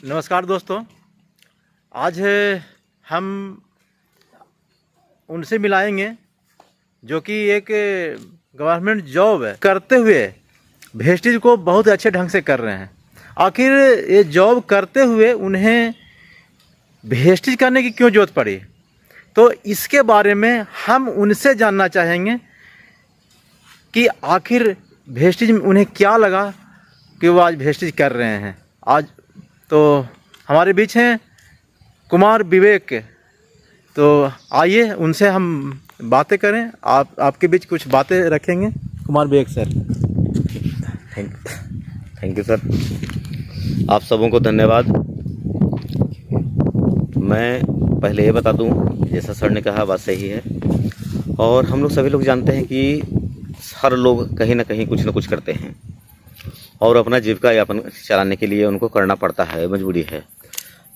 नमस्कार दोस्तों, आज हम उनसे मिलाएंगे जो कि एक गवर्नमेंट जॉब करते हुए वेस्टेज को बहुत अच्छे ढंग से कर रहे हैं। आखिर ये जॉब करते हुए उन्हें वेस्टेज करने की क्यों जरूरत पड़ी, तो इसके बारे में हम उनसे जानना चाहेंगे कि आखिर वेस्टेज उन्हें क्या लगा कि वो आज वेस्टेज कर रहे हैं। आज तो हमारे बीच हैं कुमार विवेक, तो आइए उनसे हम बातें करें। आपके बीच कुछ बातें रखेंगे। कुमार विवेक सर। थैंक यू सर, आप सबों को धन्यवाद। मैं पहले ये बता दूं, जैसा सर ने कहा बात सही है, और हम लोग सभी लोग जानते हैं कि हर लोग कहीं ना कहीं कुछ ना कुछ करते हैं और अपना जीविका यापन चलाने के लिए उनको करना पड़ता है, मजबूरी है।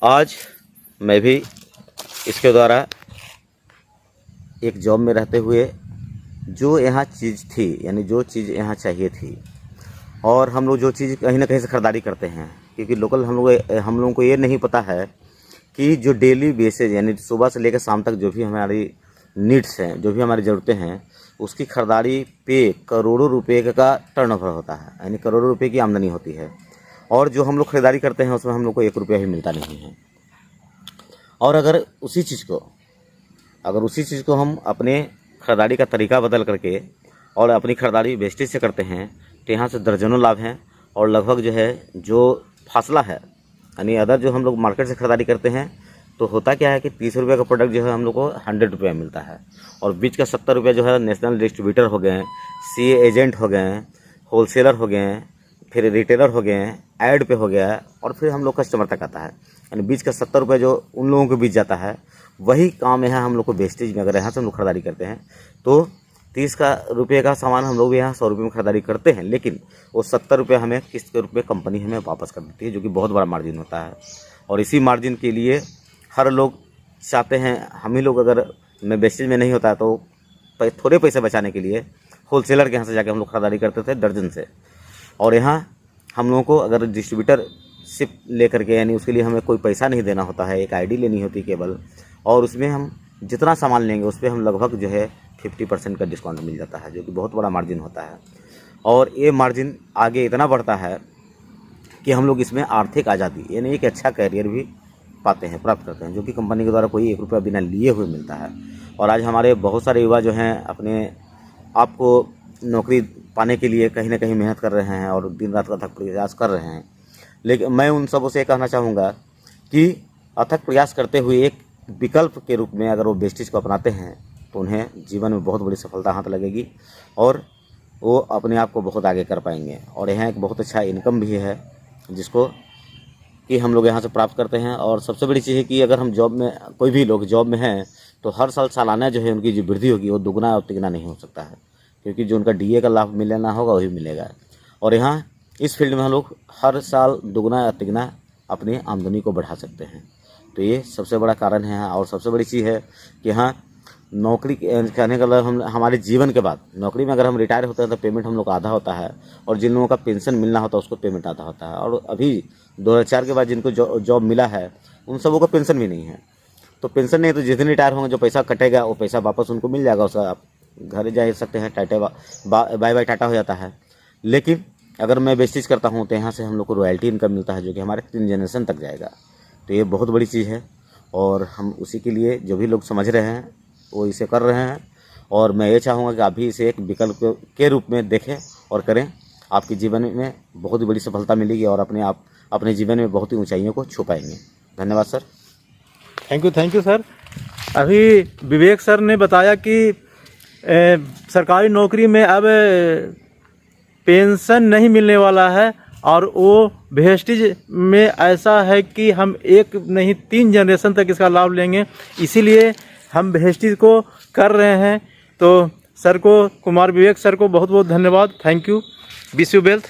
आज मैं भी इसके द्वारा एक जॉब में रहते हुए जो यहाँ चीज़ थी, यानी जो चीज़ यहाँ चाहिए थी, और हम लोग जो चीज़ कहीं ना कहीं से ख़रीदारी करते हैं, क्योंकि लोकल हम लोगों को ये नहीं पता है कि जो डेली बेसिस यानी सुबह से लेकर शाम तक जो भी हमारी नीड्स हैं, जो भी हमारी ज़रूरतें हैं, उसकी खरीदारी पे करोड़ों रुपए का टर्नओवर होता है, यानी करोड़ों रुपए की आमदनी होती है। और जो हम लोग खरीदारी करते हैं उसमें हम लोग को 1 रुपया भी मिलता नहीं है। और अगर उसी चीज़ को हम अपने खरीदारी का तरीका बदल करके और अपनी खरीदारी वेस्टेज से करते हैं, तो यहाँ से दर्जनों लाभ हैं। और लगभग जो है जो फासला है, यानी अदर जो हम लोग मार्केट से खरीदारी करते हैं, तो होता क्या है कि 30 रुपये का प्रोडक्ट जो है हम लोग को 100 रुपये मिलता है, और बीच का 70 रुपये जो है नेशनल डिस्ट्रीब्यूटर हो गए हैं, सीए एजेंट हो गए हैं, होलसेलर हो गए हैं, फिर रिटेलर हो गए हैं, ऐड पे हो गया है, और फिर हम लोग कस्टमर तक आता है। यानी बीच का 70 रुपये जो उन लोगों को बीच जाता है, वही काम यहाँ हम लोग को वेस्टेज में, अगर यहाँ से हम लोग खरीदारी करते हैं तो 30 रुपये का सामान हम लोग यहाँ 100 रुपये में खरीदारी करते हैं, लेकिन वो 70 रुपये हमें किस्त के रूप में कंपनी हमें वापस कर देती है, जो कि बहुत बड़ा मार्जिन होता है। और इसी मार्जिन के लिए हर लोग चाहते हैं, हम ही लोग अगर में वेस्टेज में नहीं होता है तो थोड़े पैसे बचाने के लिए होलसेलर के यहाँ से जाके हम लोग खरीदारी करते थे दर्जन से। और यहाँ हम लोगों को अगर डिस्ट्रीब्यूटरशिप लेकर के, यानी उसके लिए हमें कोई पैसा नहीं देना होता है, एक आईडी लेनी होती है केवल, और उसमें हम जितना सामान लेंगे उस पर हम लगभग जो है 50% का डिस्काउंट मिल जाता है, जो कि बहुत बड़ा मार्जिन होता है। और ये मार्जिन आगे इतना बढ़ता है कि हम लोग इसमें आर्थिक आज़ादी यानी एक अच्छा कैरियर भी प्राप्त करते हैं, जो कि कंपनी के द्वारा कोई 1 रुपया बिना लिए हुए मिलता है। और आज हमारे बहुत सारे युवा जो हैं अपने आप को नौकरी पाने के लिए कहीं ना कहीं मेहनत कर रहे हैं और दिन रात अथक प्रयास कर रहे हैं। लेकिन मैं उन सबों से कहना चाहूँगा कि अथक प्रयास करते हुए एक विकल्प के रूप में अगर वो वेस्टेज को अपनाते हैं तो उन्हें जीवन में बहुत बड़ी सफलता हाथ लगेगी और वो अपने आप को बहुत आगे कर पाएंगे। और यहाँ एक बहुत अच्छा इनकम भी है जिसको कि हम लोग यहाँ से प्राप्त करते हैं। और सबसे बड़ी चीज़ है कि अगर हम जॉब में, कोई भी लोग जॉब में हैं, तो हर साल सालाना जो है उनकी जो वृद्धि होगी वो दुगना और तिगना नहीं हो सकता है, क्योंकि जो उनका डीए का लाभ मिलना होगा वही मिलेगा। और यहाँ इस फील्ड में हम लोग हर साल दुगना या तिगना अपनी आमदनी को बढ़ा सकते हैं। तो ये सबसे बड़ा कारण है। और सबसे बड़ी चीज़ है कि यहाँ नौकरी कहने का मतलब हम हमारे जीवन के बाद नौकरी में अगर हम रिटायर होते हैं तो पेमेंट हम लोग का आधा होता है, और जिन लोगों का पेंशन मिलना होता है उसको पेमेंट आधा होता है। और अभी 2004 के बाद जिनको जॉब मिला है उन सबों का पेंशन भी नहीं है। तो पेंशन नहीं है तो जिस दिन रिटायर होंगे जो पैसा कटेगा वो पैसा वापस उनको मिल जाएगा, उसका आप घर जा सकते हैं, टाटा बाय बाय टाटा हो जाता है। लेकिन अगर मैं वेस्टेज करता हूँ तो यहाँ से हम लोग को रॉयल्टी इनकम मिलता है, जो कि हमारे 3 जनरेशन तक जाएगा। तो ये बहुत बड़ी चीज़ है और हम उसी के लिए जो भी लोग समझ रहे हैं वो इसे कर रहे हैं। और मैं ये चाहूँगा कि आप भी इसे एक विकल्प के रूप में देखें और करें। आपके जीवन में बहुत ही बड़ी सफलता मिलेगी और अपने जीवन में बहुत ही ऊंचाइयों को छू पाएंगे। धन्यवाद सर। Thank you sir. अभी विवेक सर ने बताया कि सरकारी नौकरी में अब पेंशन नहीं मिलने वाला है, और वो वेस्टेज में ऐसा है कि हम 1 नहीं 3 जनरेशन तक इसका लाभ लेंगे, इसीलिए हम वेस्टेज को कर रहे हैं। तो सर को, कुमार विवेक सर को बहुत बहुत धन्यवाद। Thank you. Wish you wealth.